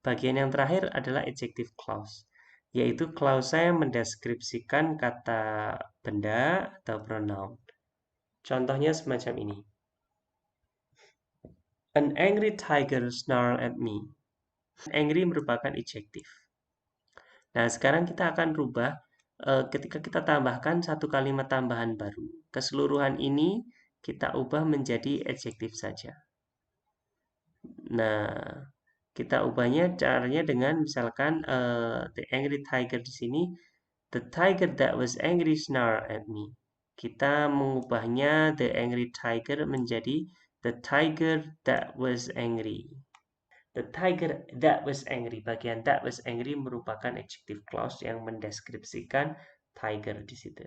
Bagian yang terakhir adalah adjective clause, yaitu clause yang mendeskripsikan kata benda atau pronoun. Contohnya semacam ini. An angry tiger snarled at me. Angry merupakan adjektif. Nah, sekarang kita akan rubah ketika kita tambahkan satu kalimat tambahan baru. Keseluruhan ini kita ubah menjadi adjektif saja. Nah, kita ubahnya caranya dengan misalkan the angry tiger di sini, the tiger that was angry snarled at me. Kita mengubahnya the angry tiger menjadi the tiger that was angry. The tiger that was angry. Bagian that was angry merupakan adjective clause yang mendeskripsikan tiger di situ.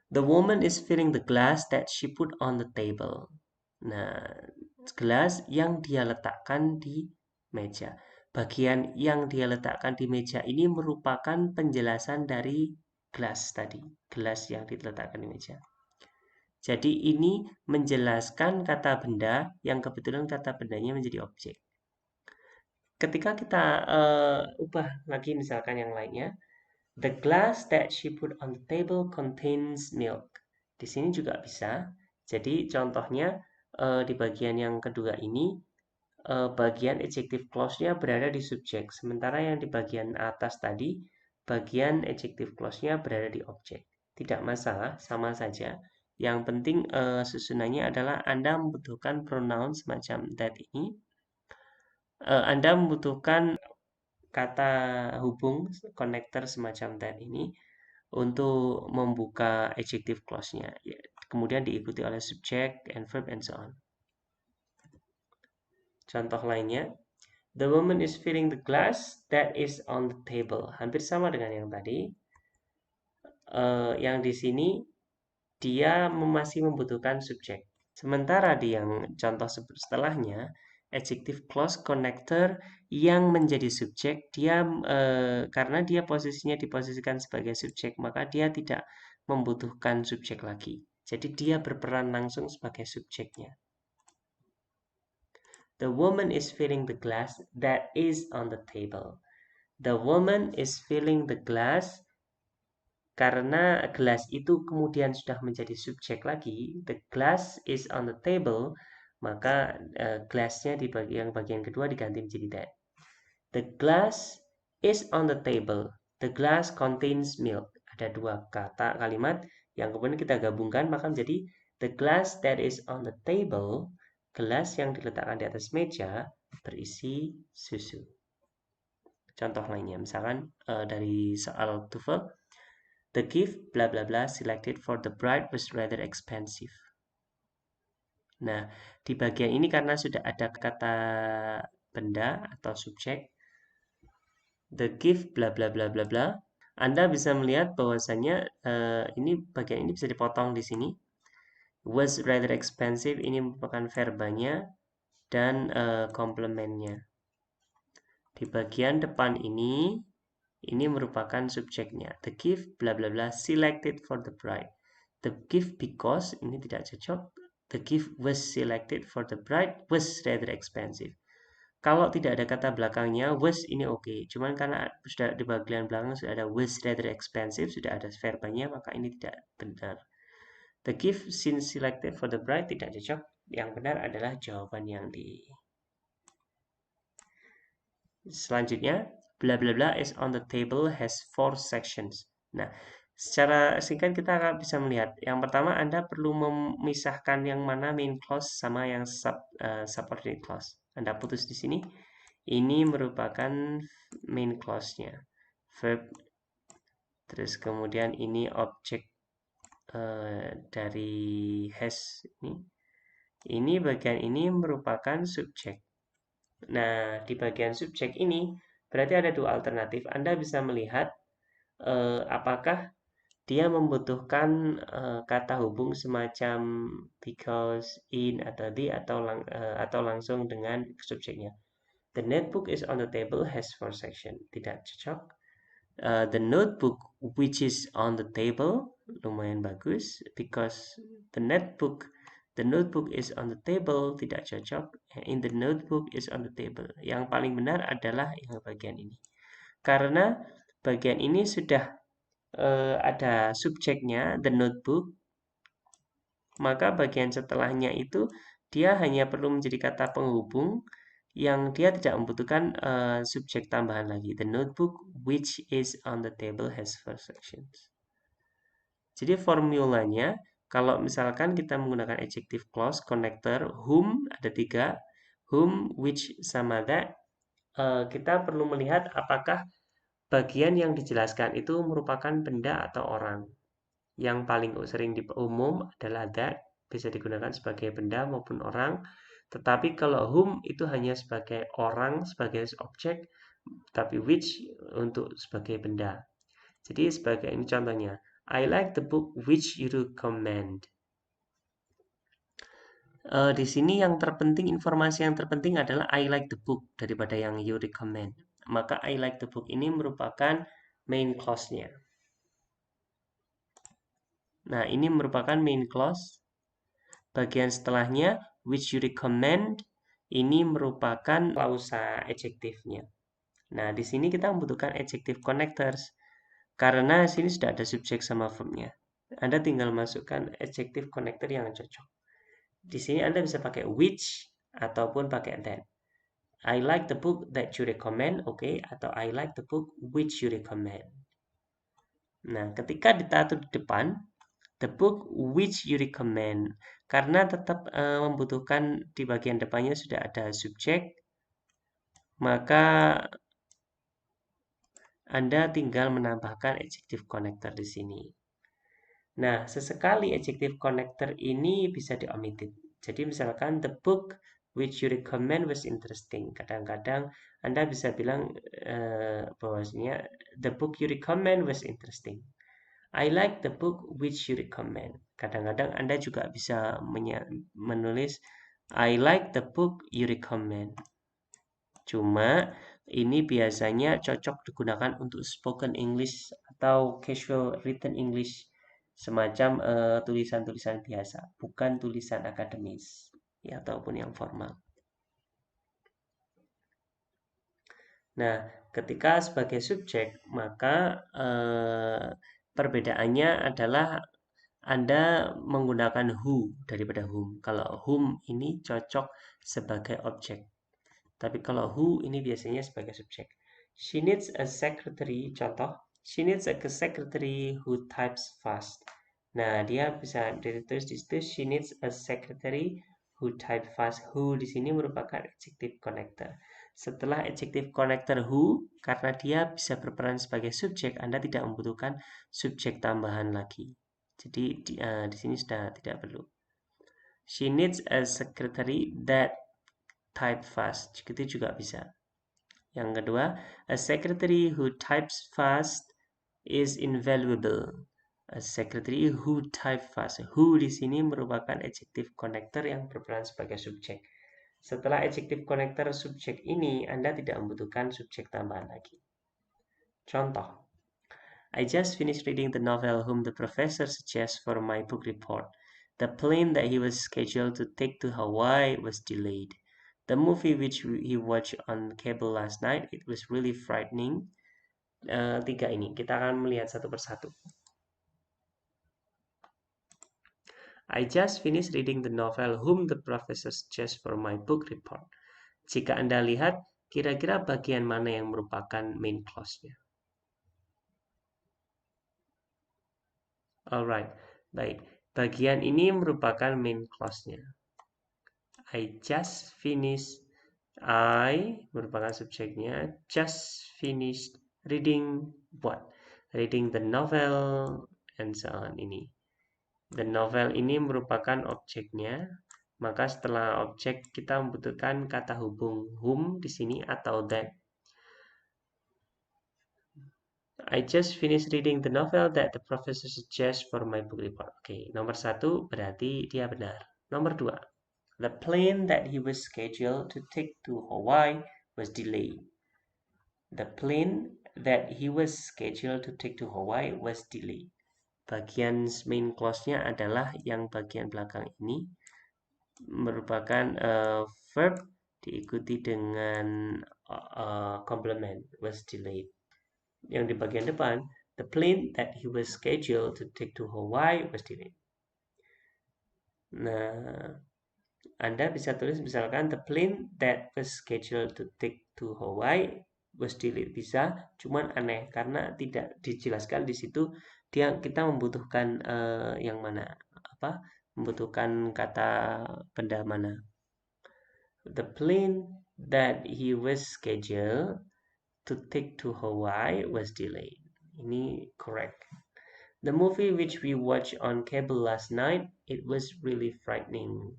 The woman is filling the glass that she put on the table. Nah, gelas yang dia letakkan di meja. Bagian yang dia letakkan di meja ini merupakan penjelasan dari gelas tadi. Gelas yang diletakkan di meja. Jadi ini menjelaskan kata benda yang kebetulan kata bendanya menjadi objek. Ketika kita ubah lagi misalkan yang lainnya, the glass that she put on the table contains milk. Di sini juga bisa. Jadi contohnya di bagian yang kedua ini, bagian adjective clause-nya berada di subjek. Sementara yang di bagian atas tadi, bagian adjective clause-nya berada di objek. Tidak masalah, sama saja. Yang penting susunannya adalah Anda membutuhkan pronoun semacam that ini. Anda membutuhkan kata hubung connector semacam that ini untuk membuka adjective clause-nya. Kemudian diikuti oleh subject and verb and so on. Contoh lainnya, the woman is filling the glass that is on the table. Hampir sama dengan yang tadi. Yang di sini dia masih membutuhkan subjek. Sementara di yang contoh setelahnya, adjective clause connector yang menjadi subjek, dia karena dia posisinya diposisikan sebagai subjek, maka dia tidak membutuhkan subjek lagi. Jadi dia berperan langsung sebagai subjeknya. The woman is filling the glass that is on the table. The woman is filling the glass. Karena gelas itu kemudian sudah menjadi subjek lagi, the glass is on the table, maka gelasnya di bagian kedua diganti menjadi that. The glass is on the table. The glass contains milk. Ada dua kata kalimat yang kemudian kita gabungkan maka menjadi the glass that is on the table. Gelas yang diletakkan di atas meja berisi susu. Contoh lainnya, misalkan dari soal TOEFL. The gift bla bla bla selected for the bride was rather expensive. Nah, di bagian ini karena sudah ada kata benda atau subjek, the gift bla bla bla bla bla, Anda bisa melihat bahwasannya ini bagian ini bisa dipotong di sini. Was rather expensive ini merupakan verbanya dan komplemennya. Di bagian depan ini merupakan subjeknya. The gift bla bla bla selected for the bride. The gift because ini tidak cocok. The gift was selected for the bride was rather expensive. Kalau tidak ada kata belakangnya was ini oke. Cuman karena sudah di bagian belakang sudah ada was rather expensive, sudah ada verbanya, maka ini tidak benar. The gift since selected for the bride tidak cocok. Yang benar adalah jawaban yang di selanjutnya. Bla bla bla is on the table has 4 sections. Nah, secara singkat kita akan bisa melihat. Yang pertama Anda perlu memisahkan yang mana main clause sama yang subordinate clause. Anda putus di sini. Ini merupakan main clause-nya. Verb. Terus kemudian ini objek dari has ini. Ini bagian ini merupakan subjek. Nah, di bagian subjek ini berarti ada dua alternatif. Anda bisa melihat apakah dia membutuhkan kata hubung semacam because, in, atau the, atau langsung dengan subjeknya. The notebook is on the table has 4 sections. Tidak cocok. The notebook which is on the table lumayan bagus because the notebook The notebook is on the table, tidak cocok. In the notebook is on the table. Yang paling benar adalah yang bagian ini. Karena bagian ini sudah ada subjeknya, the notebook, maka bagian setelahnya itu dia hanya perlu menjadi kata penghubung yang dia tidak membutuhkan subjek tambahan lagi. The notebook which is on the table has four sections. Jadi formulanya, kalau misalkan kita menggunakan adjective clause, connector, whom, ada 3, whom, which, sama that, kita perlu melihat apakah bagian yang dijelaskan itu merupakan benda atau orang. Yang paling sering di umum adalah that, bisa digunakan sebagai benda maupun orang. Tetapi kalau whom itu hanya sebagai orang, sebagai objek, tapi which untuk sebagai benda. Jadi sebagai ini contohnya, I like the book which you recommend. Di sini yang terpenting, informasi yang terpenting adalah I like the book daripada yang you recommend. Maka I like the book ini merupakan main clause-nya. Nah, ini merupakan main clause. Bagian setelahnya, which you recommend, ini merupakan klausa adjektifnya. Nah, di sini kita membutuhkan adjective connectors. Karena sini sudah ada subjek sama verbnya. Anda tinggal masukkan adjective connector yang cocok. Di sini Anda bisa pakai which ataupun pakai that. I like the book that you recommend, oke, atau I like the book which you recommend. Nah, ketika ditaruh di depan, the book which you recommend, karena tetap membutuhkan di bagian depannya sudah ada subjek, maka Anda tinggal menambahkan adjective connector di sini. Nah, sesekali adjective connector ini bisa di-omitted. Jadi misalkan the book which you recommend was interesting. Kadang-kadang Anda bisa bilang bahwasanya the book you recommend was interesting. I like the book which you recommend. Kadang-kadang Anda juga bisa menulis I like the book you recommend. Cuma ini biasanya cocok digunakan untuk spoken English atau casual written English, semacam tulisan-tulisan biasa, bukan tulisan akademis ya, ataupun yang formal. Nah, ketika sebagai subjek, maka perbedaannya adalah Anda menggunakan who daripada whom. Kalau whom ini cocok sebagai objek. Tapi kalau who ini biasanya sebagai subjek. She needs a secretary, contoh. She needs a secretary who types fast. Nah, dia bisa ditulis di situ. She needs a secretary who types fast. Who di sini merupakan adjective connector. Setelah adjective connector who, karena dia bisa berperan sebagai subjek, Anda tidak membutuhkan subjek tambahan lagi. Jadi di sini sudah tidak perlu. She needs a secretary that type fast, gitu juga bisa. Yang kedua, a secretary who types fast is invaluable. A secretary who type fast. Who di sini merupakan adjective connector yang berperan sebagai subjek. Setelah adjective connector subjek ini, Anda tidak membutuhkan subjek tambahan lagi. Contoh, I just finished reading the novel whom the professor suggests for my book report. The plane that he was scheduled to take to Hawaii was delayed. The movie which he watched on cable last night, it was really frightening. Tiga ini, kita akan melihat satu persatu. I just finished reading the novel whom the professor suggests for my book report. Jika Anda lihat, kira-kira bagian mana yang merupakan main clause-nya? Alright, baik. Bagian ini merupakan main clause-nya. I just finished. I merupakan subjeknya. Just finished reading what? Reading the novel and so on ini. The novel ini merupakan objeknya. Maka setelah objek kita membutuhkan kata hubung whom di sini atau that. I just finished reading the novel that the professor suggests for my book report. Oke, nomor 1 berarti dia benar. Nomor 2. The plane that he was scheduled to take to Hawaii was delayed. The plane that he was scheduled to take to Hawaii was delayed. Bagian main clause-nya adalah yang bagian belakang ini. merupakan verb diikuti dengan complement was delayed. Yang di bagian depan, the plane that he was scheduled to take to Hawaii was delayed. Nah, Anda bisa tulis misalkan the plane that was scheduled to take to Hawaii was delayed. Bisa, cuman aneh karena tidak dijelaskan di situ kita membutuhkan yang mana? Apa? Membutuhkan kata benda mana? The plane that he was scheduled to take to Hawaii was delayed. Ini correct. The movie which we watched on cable last night, it was really frightening.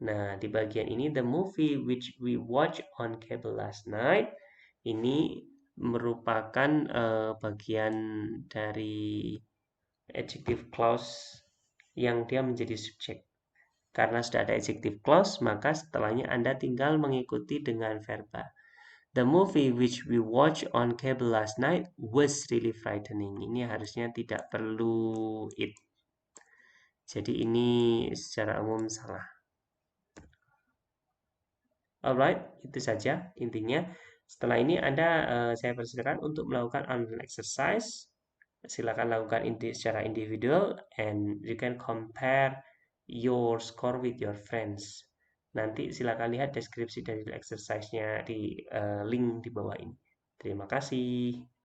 Nah, di bagian ini, the movie which we watched on cable last night, ini merupakan bagian dari adjective clause yang dia menjadi subjek. Karena sudah ada adjective clause, maka setelahnya Anda tinggal mengikuti dengan verba. The movie which we watched on cable last night was really frightening. Ini harusnya tidak perlu it. Jadi ini secara umum salah. Alright, itu saja intinya. Setelah ini saya persilakan untuk melakukan online exercise. Silakan lakukan secara individual and you can compare your score with your friends. Nanti silakan lihat deskripsi dari exercise-nya di link di bawah ini. Terima kasih.